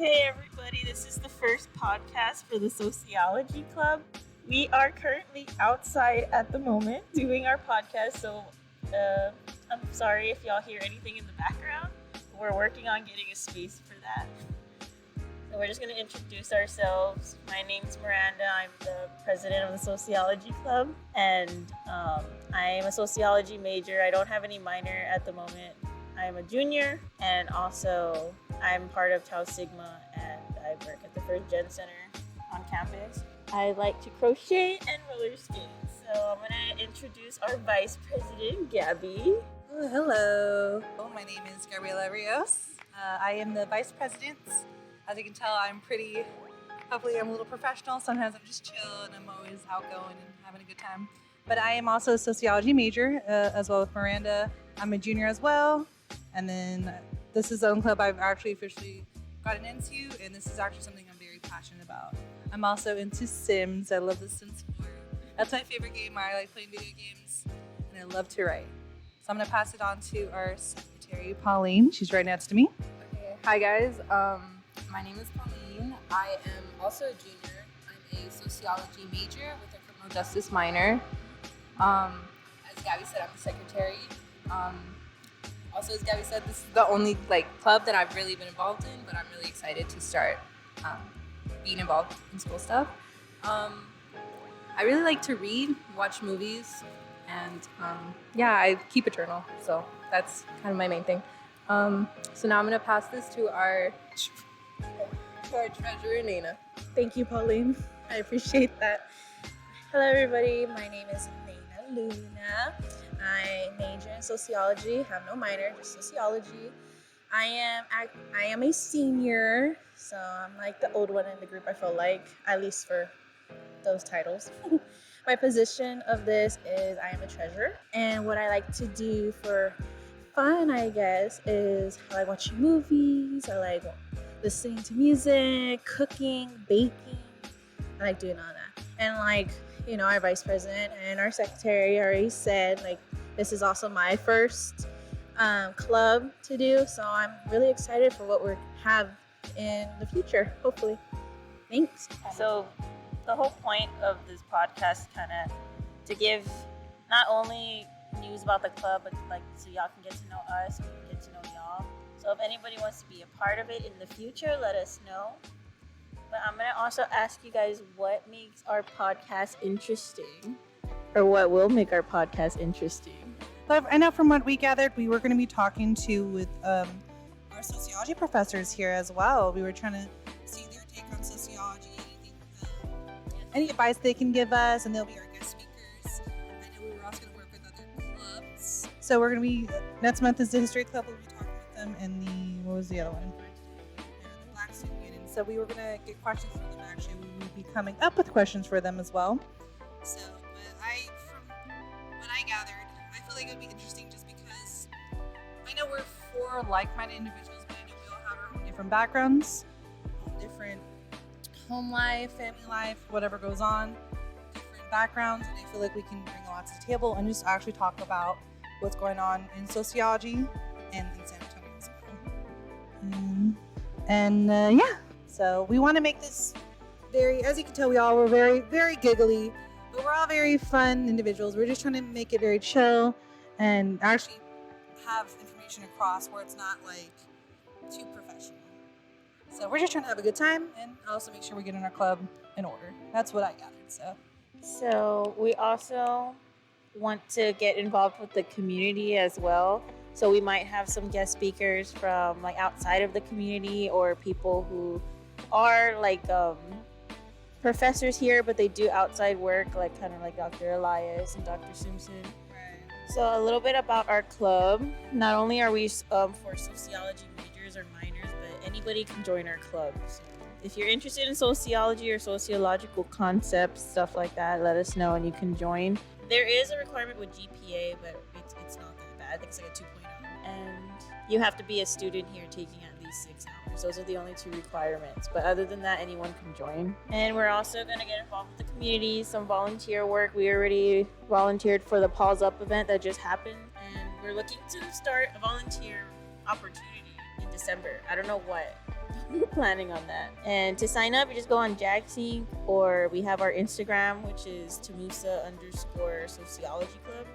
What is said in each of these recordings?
Hey everybody, this is the first podcast for the Sociology Club. We are currently outside at the moment doing our podcast, so I'm sorry if y'all hear anything in the background. We're working on getting a space for that. So we're just going to introduce ourselves. My name's Miranda. I'm the president of the Sociology Club, and I'm a sociology major. I don't have any minor at the moment. I'm a junior, and also I'm part of Tau Sigma, and I work at the First Gen Center on campus. I like to crochet and roller skate. So I'm going to introduce our vice president, Gabby. Oh, hello. My name is Gabriela Rios. I am the vice president. As you can tell, hopefully I'm a little professional. Sometimes I'm just chill and I'm always outgoing and having a good time. But I am also a sociology major as well with Miranda. I'm a junior as well. And then this is the own club I've actually officially gotten into, and this is actually something I'm very passionate about. I'm also into Sims. I love the Sims 4. That's my favorite game. I like playing video games, and I love to write. So I'm going to pass it on to our secretary, Pauline. She's right next to me. Okay. Hi, guys. My name is Pauline. I am also a junior. I'm a sociology major with a criminal justice minor. As Gabby said, I'm the secretary. Also, as Gabby said, this is the only club that I've really been involved in, but I'm really excited to start being involved in school stuff. I really like to read, watch movies, and I keep a journal, so that's kind of my main thing. So now I'm going to pass this to our treasurer, Nana. Thank you, Pauline. I appreciate that. Hello, everybody. My name is Nana Luna. I major in sociology, have no minor, just sociology. I am a senior, so I'm like the old one in the group, I feel like, at least for those titles. My position of this is I am a treasurer, and what I like to do for fun, I guess, is I like watching movies, I like listening to music, cooking, baking. I like doing all that. And our vice president and our secretary already said, this is also my first club to do, so I'm really excited for what we have in the future, hopefully. Thanks. So the whole point of this podcast kind of to give not only news about the club, but so y'all can get to know us and we can get to know y'all. So if anybody wants to be a part of it in the future, let us know. But I'm going to also ask you guys what makes our podcast interesting, or what will make our podcast interesting. But I know from what we gathered, we were going to be talking with our sociology professors here as well. We were trying to see their take on sociology, any advice they can give us, and they'll be our guest speakers. I know we were also going to work with other clubs. So we're going to be, next month is the history club. We'll be talking with them, and what was the other one? The Black Student Union. So we were going to get questions from them. Actually, we will be coming up with questions for them as well. So, from what I gathered, I feel like it would be interesting just because I know we're four like-minded individuals, but I know we all have our own different backgrounds, different home life, family life, whatever goes on, different backgrounds, and I feel like we can bring a lot to the table and just actually talk about what's going on in sociology and in San Antonio as well. So we want to make this very, as you can tell, we all were very, very giggly, but we're all very fun individuals. We're just trying to make it very chill and actually have information across where it's not too professional. So we're just trying to have a good time and also make sure we're getting our club in order. That's what I gathered. So we also want to get involved with the community as well. So we might have some guest speakers from outside of the community, or people who are professors here, but they do outside work, kind of like Dr. Elias and Dr. Simpson. Right. So a little bit about our club. Not only are we for sociology majors or minors, but anybody can join our club. So if you're interested in sociology or sociological concepts, stuff like that, let us know and you can join. There is a requirement with GPA, but it's not that bad. I think it's a 2.0. And you have to be a student here taking at least 6 hours. Those are the only 2 requirements. But other than that, anyone can join. And we're also going to get involved with the community, some volunteer work. We already volunteered for the Paws Up event that just happened. And we're looking to start a volunteer opportunity in December. I don't know what. we're planning on that. And to sign up, you just go on JagSync, or we have our Instagram, which is Tamusa_Sociology Club.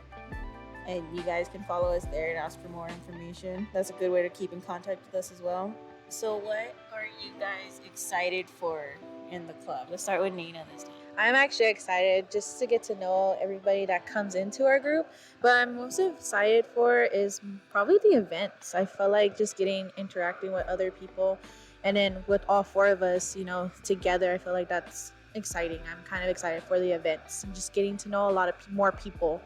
And you guys can follow us there and ask for more information. That's a good way to keep in contact with us as well. So what are you guys excited for in the club? Let's start with Nina this time. I'm actually excited just to get to know everybody that comes into our group. But I'm most excited for is probably the events. I feel like just interacting with other people, and then with all four of us, together. I feel like that's exciting. I'm kind of excited for the events and just getting to know a lot of more people,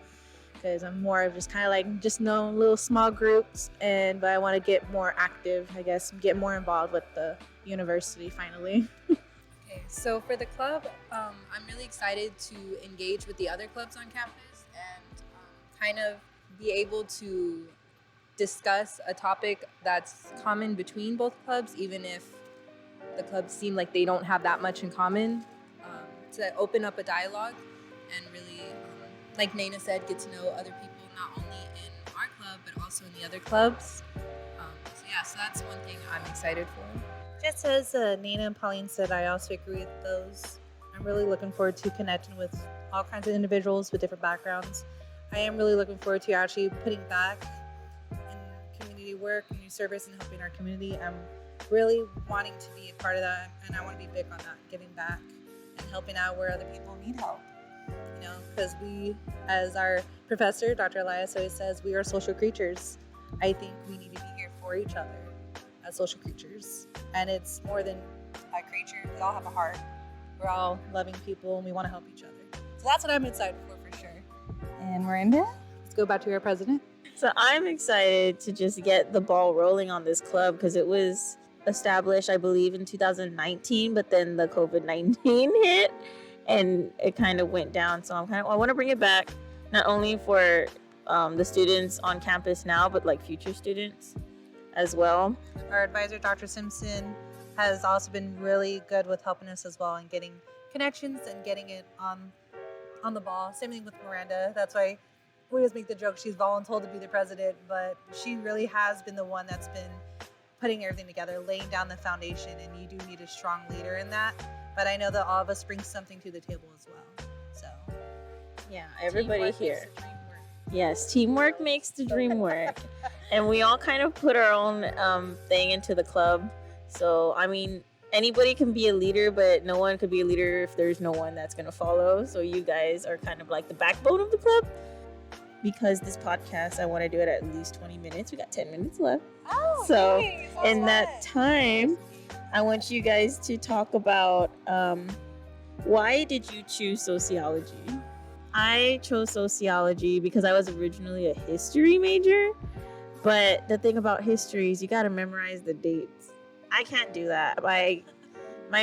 because I'm more of just kind of like just know little small groups, but I want to get more active, I guess, get more involved with the university finally. Okay, so for the club, I'm really excited to engage with the other clubs on campus and kind of be able to discuss a topic that's common between both clubs, even if the clubs seem like they don't have that much in common, to open up a dialogue and really, like Naina said, get to know other people, not only in our club, but also in the other clubs. So that's one thing I'm excited for. Just as Nina and Pauline said, I also agree with those. I'm really looking forward to connecting with all kinds of individuals with different backgrounds. I am really looking forward to actually putting back in community work, community service, and helping our community. I'm really wanting to be a part of that, and I want to be big on that, giving back and helping out where other people need help. Because we, as our professor, Dr. Elias, always says, we are social creatures. I think we need to be here for each other as social creatures. And it's more than a creature. We all have a heart. We're all loving people, and we want to help each other. So that's what I'm excited for sure. And Miranda, let's go back to our president. So I'm excited to just get the ball rolling on this club, because it was established, I believe, in 2019, but then the COVID-19 hit and it kind of went down. So I want to bring it back, not only for the students on campus now, but like future students as well. Our advisor, Dr. Simpson, has also been really good with helping us as well and getting connections and getting it on the ball. Same thing with Miranda. That's why we always make the joke she's voluntold to be the president, but she really has been the one that's been putting everything together, laying down the foundation, and you do need a strong leader in that. But I know that all of us bring something to the table as well. So yeah, everybody teamwork here. makes the dream work. Yes, teamwork makes the dream work. And we all kind of put our own thing into the club. So, I mean, anybody can be a leader, but no one could be a leader if there's no one that's going to follow. So you guys are kind of like the backbone of the club. Because this podcast, I want to do it at least 20 minutes. We got 10 minutes left. Oh, so thanks. in that time, I want you guys to talk about why did you choose sociology? I chose sociology because I was originally a history major. But the thing about history is you got to memorize the dates. I can't do that. My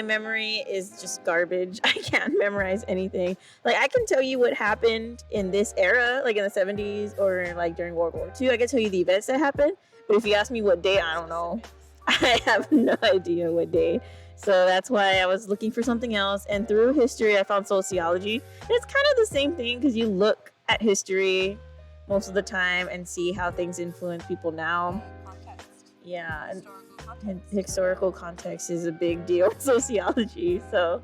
memory is just garbage. I can't memorize anything. Like, I can tell you what happened in this era, like in the 70s or like during World War II. I can tell you the events that happened. But if you ask me what day, I don't know. I have no idea what day. So that's why I was looking for something else. And through history, I found sociology. And it's kind of the same thing, because you look at history most of the time and see how things influence people now. Context. Yeah. And Historical context. historical context is a big deal in sociology. So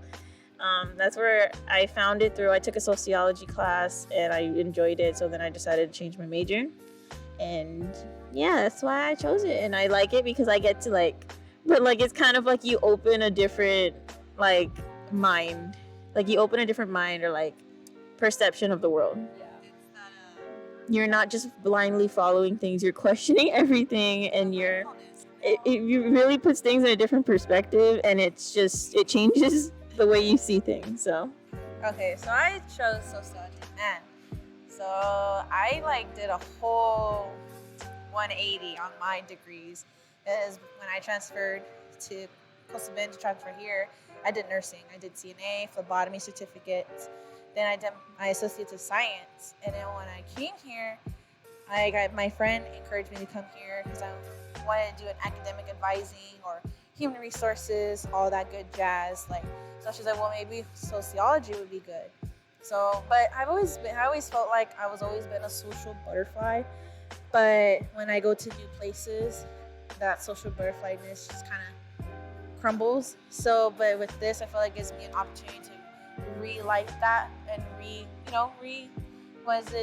that's where I found it through. I took a sociology class and I enjoyed it. So then I decided to change my major. And yeah, that's why I chose it. And I like it because I get to it's kind of like you open a different mind. Like you open a different mind or perception of the world. Yeah. You're not just blindly following things. You're questioning everything, and it really puts things in a different perspective, and it changes the way you see things. So Okay, so I chose sociology, and so I did a whole 180 on my degrees. Because when I transferred to Costa Bend to transfer here, I did nursing. I did CNA, phlebotomy certificate. Then I did my associates of science. And then when I came here, my friend encouraged me to come here because I wanted to do an academic advising or human resources, all that good jazz. So she's like, well, maybe sociology would be good. So, but I always felt like I was always been a social butterfly. But when I go to new places, that social butterflyness just kind of crumbles. So, but with this, I feel like it gives me an opportunity to relight that and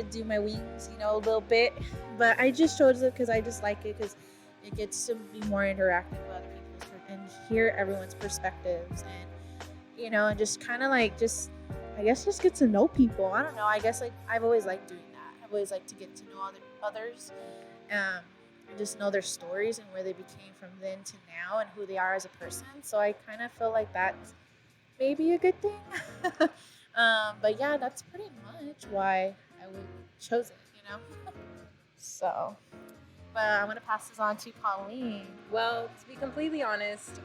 do my wings, a little bit. But I just chose it because I just like it because it gets to be more interactive with other people and hear everyone's perspectives and just kind of like I guess just get to know people. I don't know. I guess like I've always liked doing that. I've always liked to get to know others, and just know their stories and where they became from then to now and who they are as a person. So I kind of feel like that's maybe a good thing. But yeah, that's pretty much why I would chose it. So, but I'm gonna pass this on to Pauline. Well, to be completely honest,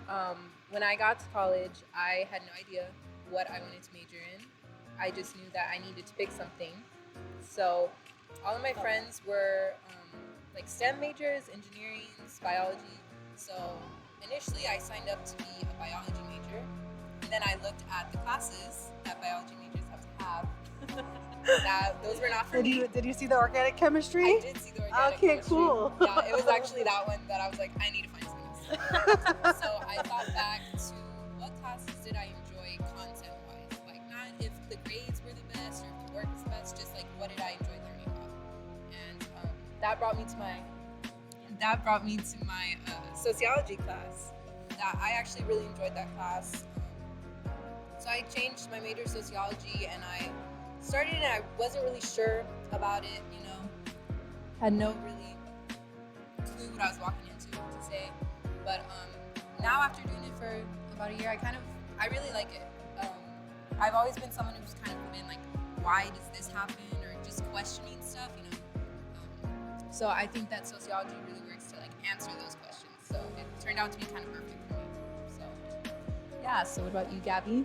when I got to college, I had no idea what I wanted to major in. I just knew that I needed to pick something. So all of my friends were like STEM majors, engineering, biology. So initially I signed up to be a biology major. And then I looked at the classes that biology majors have to have. Those were not for me. Did you see the organic chemistry? I did see the organic Okay, chemistry. cool. Yeah, it was actually that one that I was like, I need to find something else. So I thought back to what classes did I enjoy content-wise? Like not if the grades were the best or if the work was the best, just like what did I enjoy learning about? And that brought me to my sociology class. That I actually really enjoyed that class. So I changed my major to sociology and I started and I wasn't really sure about it, had no really clue what I was walking into to say. But now after doing it for about a year, I really like it. I've always been someone who's kind of been like, why does this happen? Or just questioning stuff, So I think that sociology really works to like answer those questions. So it turned out to be kind of perfect for me. So yeah, so what about you, Gabby?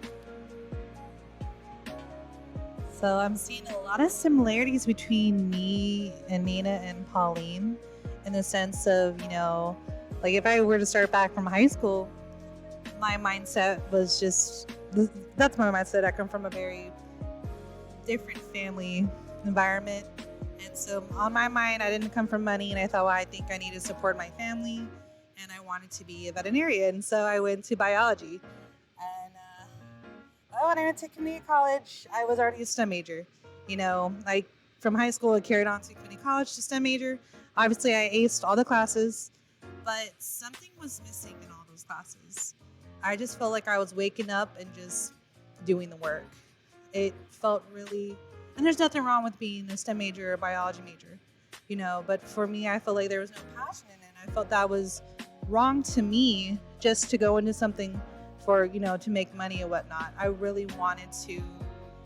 So I'm seeing a lot of similarities between me and Nina and Pauline in the sense of, like if I were to start back from high school, my mindset was that's my mindset. I come from a very different family environment. And so on my mind, I didn't come from money and I thought, well, I think I need to support my family and I wanted to be a veterinarian. And so I went to biology. And when I went to community college, I was already a STEM major. Like from high school, I carried on to community college to STEM major. Obviously, I aced all the classes, but something was missing in all those classes. I just felt like I was waking up and just doing the work. It felt really, and there's nothing wrong with being a STEM major or a biology major, but for me, I felt like there was no passion in it. I felt that was wrong to me just to go into something for, to make money and whatnot. I really wanted to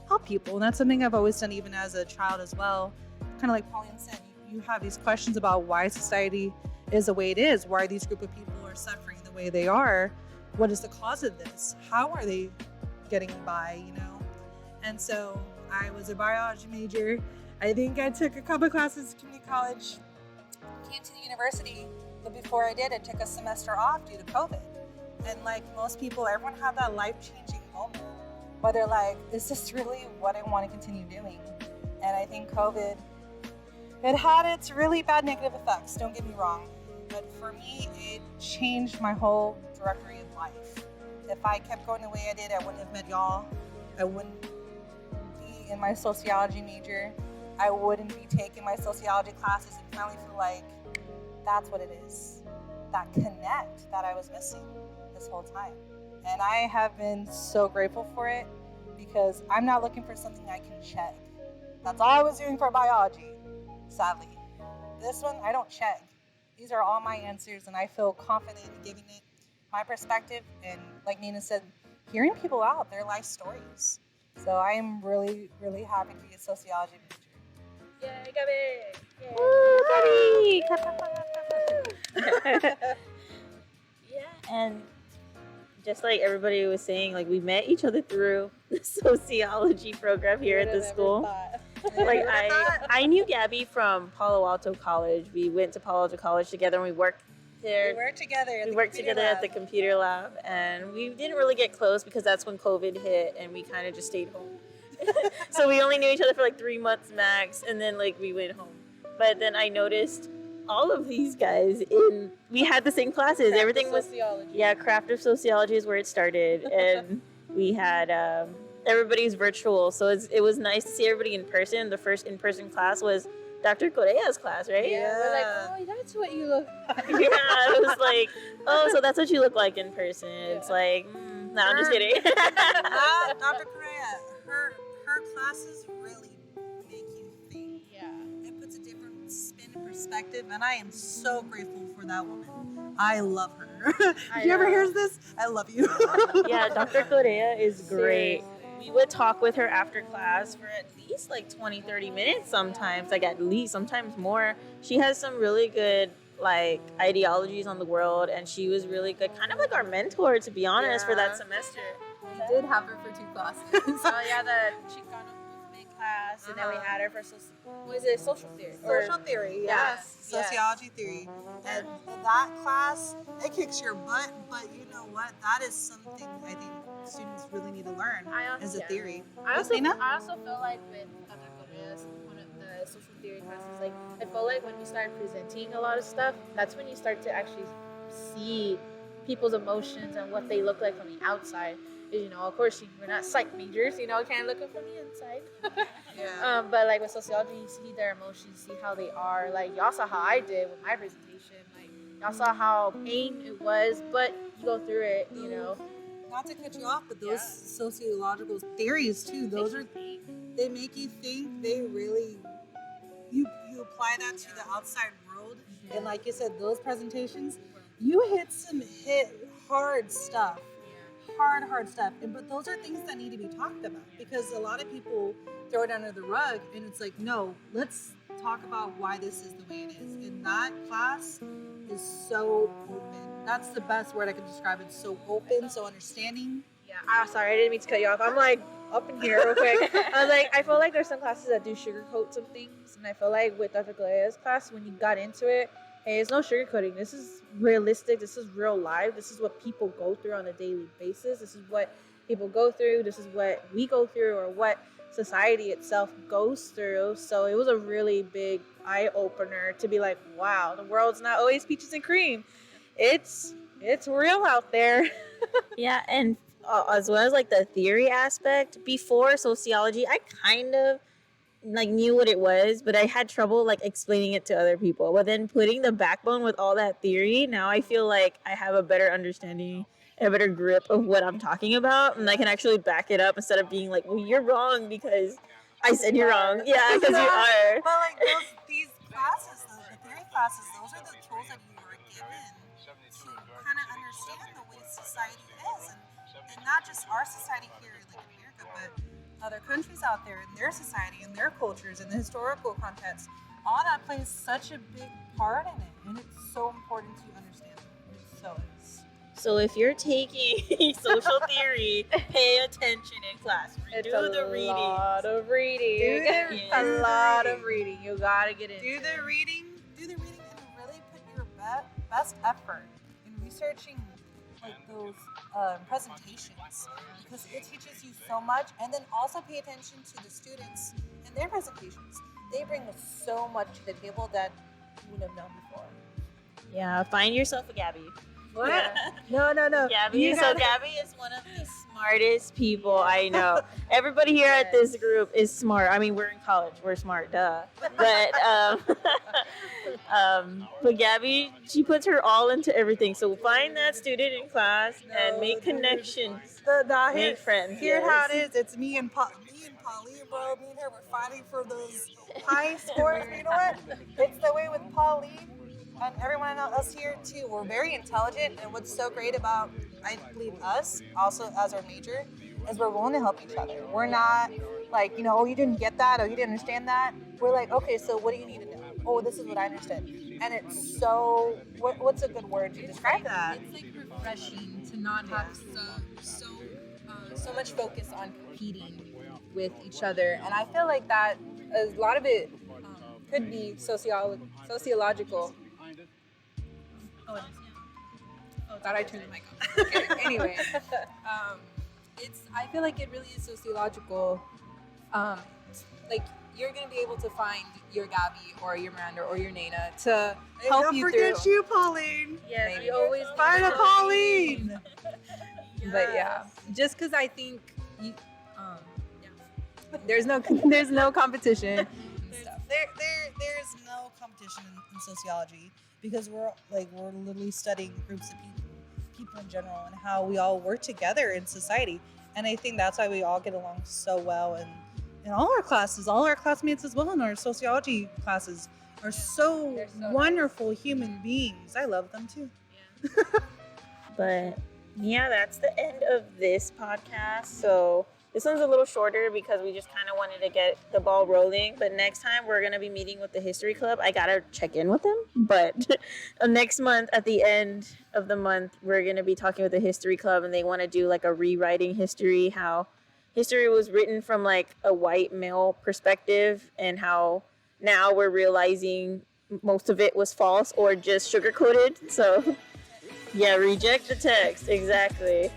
help people. And that's something I've always done even as a child as well. Kind of like Pauline said, you have these questions about why society is the way it is, why these group of people are suffering the way they are. What is the cause of this? How are they getting by, And so I was a biology major. I think I took a couple classes at community college, came to the university, but before I did, I took a semester off due to COVID. And like most people, everyone had that life-changing moment where they're like, is this really what I want to continue doing? And I think COVID, it had its really bad negative effects, don't get me wrong. But for me, it changed my whole trajectory of life. If I kept going the way I did, I wouldn't have met y'all. I wouldn't be in my sociology major. I wouldn't be taking my sociology classes and finally feel like that's what it is. That connect that I was missing this whole time. And I have been so grateful for it because I'm not looking for something I can check. That's all I was doing for biology, sadly. This one, I don't check. These are all my answers and I feel confident in giving it my perspective and like Nina said, hearing people out, their life stories. So I am really, really happy to be a sociology major. Yay, Gabby! Yay. Woo, Gabby! Yeah, and just like everybody was saying, like we met each other through the sociology program here at the school. Like I knew Gabby from Palo Alto College. We went to Palo Alto College together and we worked there. We worked together. We worked together at the computer lab, and we didn't really get close because that's when COVID hit, and we kind of just stayed home. So we only knew each other for like 3 months max, and then like we went home. But then I noticed all of these guys we had the same classes. Craft Everything of was sociology. yeah, craft of sociology is where it started, and we had everybody's virtual, so it was nice to see everybody in person. The first in-person class was Dr. Correa's class, right? Yeah, we're like, oh, that's what you look like. Yeah, it was like, oh, so that's what you look like in person. It's Yeah. like, no, I'm just kidding. Dr. Correa, her classes really make you think. Yeah. It puts a different spin and perspective, and I am so grateful for that woman. I love her. If you ever hear this, I love you. Yeah, Dr. Correa is great. Seriously. We would talk with her after class for at least like 20-30 minutes sometimes, like at least, sometimes more. She has some really good like ideologies on the world, and she was really good, kind of like our mentor, to be honest, for that Yeah. semester. We did have her for 2 classes. Oh yeah, the Chicano movement class, and then we had her for social theory. Social theory, yes. Yeah. Sociology theory. And that class, it kicks your butt, but you know what? That is something I think students really need to learn as a theory. I also Christina? feel like with Dr. Correa's one of the social theory classes, like I feel like when you start presenting a lot of stuff, that's when you start to actually see people's emotions and what they look like from the outside. You know, of course, we're not psych majors, you know, kind of looking from the inside. Yeah. But like with sociology, you see their emotions, see how they are. Like y'all saw how I did with my presentation. Like y'all saw how pain it was, but you go through it, you know. Not to cut you off, but those sociological theories too, those are, they make you think. They really, you apply that to the outside world, and like you said, those presentations, you hit hard stuff. Hard stuff. But those are things that need to be talked about, because a lot of people throw it under the rug, and it's like, no, let's talk about why this is the way it is. And that class is so open. That's the best word I could describe it. So open, so understanding. Yeah, I'm sorry, I didn't mean to cut you off. I'm like up in here real quick. I feel like there's some classes that do sugarcoat some things, and I feel like with Dr. Galea's class, when you got into it, hey, it's no sugarcoating. This is realistic. This is real life. This is what people go through on a daily basis. This is what people go through. This is what we go through, or what society itself goes through. So it was a really big eye opener to be like, wow, the world's not always peaches and cream. It's real out there. Yeah, and as well as like the theory aspect, before sociology, I kind of like knew what it was, but I had trouble like explaining it to other people. But then putting the backbone with all that theory, now I feel like I have a better understanding and a better grip of what I'm talking about, and I can actually back it up instead of being like, well, you're wrong because I said you're wrong. Yeah, because you are. But like these classes, the theory classes, those are the tools that you are given to kind of understand the way society is, and not just our society here like in America, but other countries out there and their society and their cultures and the historical context. All that plays such a big part in it, and it's so important to understand that. It so is. So if you're taking social theory, pay attention in class. It's Do the reading. a lot of reading. Yeah. A lot of reading. You gotta get into Do the reading, and really put your best effort in researching like those presentations, because it teaches you so much. And then also pay attention to the students and their presentations. They bring so much to the table that you wouldn't have known before. Yeah, find yourself a Gabby. What? Yeah. No. Gabby is one of the smartest people I know. Everybody here at this group is smart. I mean, we're in college. We're smart, duh. But Gabby, she puts her all into everything. So find that student in class and make connections. Make friends. Here's how it is. It's me and Pauline, bro. Me and her, we're fighting for those high scores. But you know what? It's the way with Pauline and everyone else here too. We're very intelligent, and what's so great about, I believe, us also as our major, is we're willing to help each other. We're not like, you know, oh, you didn't get that, or you didn't understand that. We're like, okay, so what do you need to know? Oh, this is what I understood. And it's so, what's a good word to describe that? It's like refreshing to not have so much focus on competing with each other, and I feel like that a lot of it could be sociological. Oh, it is. Oh, thought I turned the mic off. Okay, anyway, I feel like it really is sociological like you're gonna be able to find your Gabby or your Miranda or your Nana to help Don't you forget through. you, Pauline. Yes, Maybe. we always Bye to Pauline. But yeah, just because I think you, there's no competition and stuff. There's no competition in sociology because we're literally studying groups of people in general, and how we all work together in society. And I think that's why we all get along so well. And in all our classes, all our classmates as well in our sociology classes are so They're so wonderful human beings. I love them too. But yeah, that's the end of this podcast. So this one's a little shorter because we just kind of wanted to get the ball rolling. But next time we're going to be meeting with the history club. I got to check in with them. But next month, at the end of the month, we're going to be talking with the history club, and they want to do like a rewriting history, how history was written from like a white male perspective, and how now we're realizing most of it was false or just sugar-coated. So yeah, reject the text. Exactly.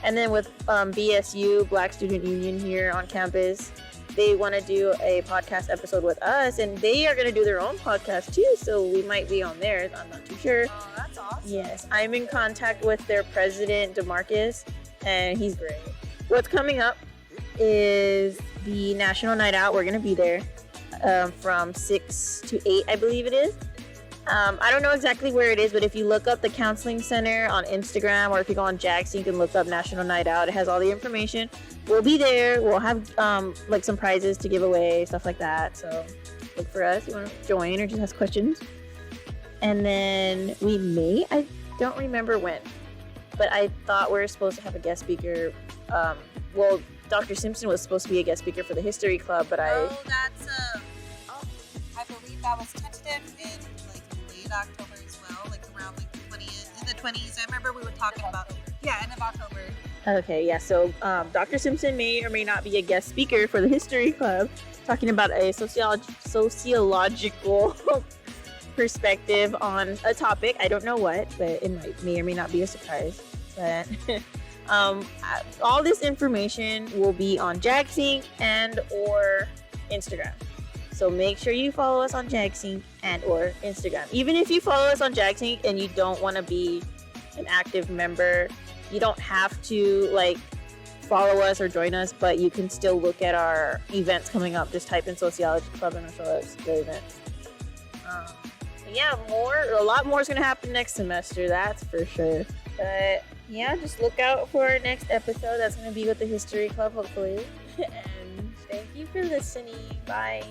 And then with BSU, Black Student Union here on campus, they want to do a podcast episode with us, and they are going to do their own podcast too. So we might be on theirs. I'm not too sure. Oh, that's awesome. Yes, I'm in contact with their president, DeMarcus, and he's great. What's coming up is the National Night Out. We're going to be there from 6 to 8, I believe it is. I don't know exactly where it is, but if you look up the counseling center on Instagram, or if you go on JackSync and look up National Night Out, it has all the information. We'll be there. We'll have like some prizes to give away, stuff like that. So look for us. You want to join or just ask questions. And then I don't remember when, but I thought we were supposed to have a guest speaker. Well, Dr. Simpson was supposed to be a guest speaker for the history club, but I believe that was tentative in late October as well, around the 20th, in the 20s. I remember we were talking about end of October. Okay, yeah. So Dr. Simpson may or may not be a guest speaker for the history club, talking about a sociological perspective on a topic. I don't know what, but it may or may not be a surprise. But all this information will be on JackSync and or Instagram. So make sure you follow us on JackSync and or Instagram. Even if you follow us on JackSync and you don't want to be an active member, you don't have to follow us or join us, but you can still look at our events coming up. Just type in Sociology Club and it'll show us the events. Yeah, a lot more is going to happen next semester, that's for sure. But yeah, just look out for our next episode. That's going to be with the History Club, hopefully. And thank you for listening. Bye.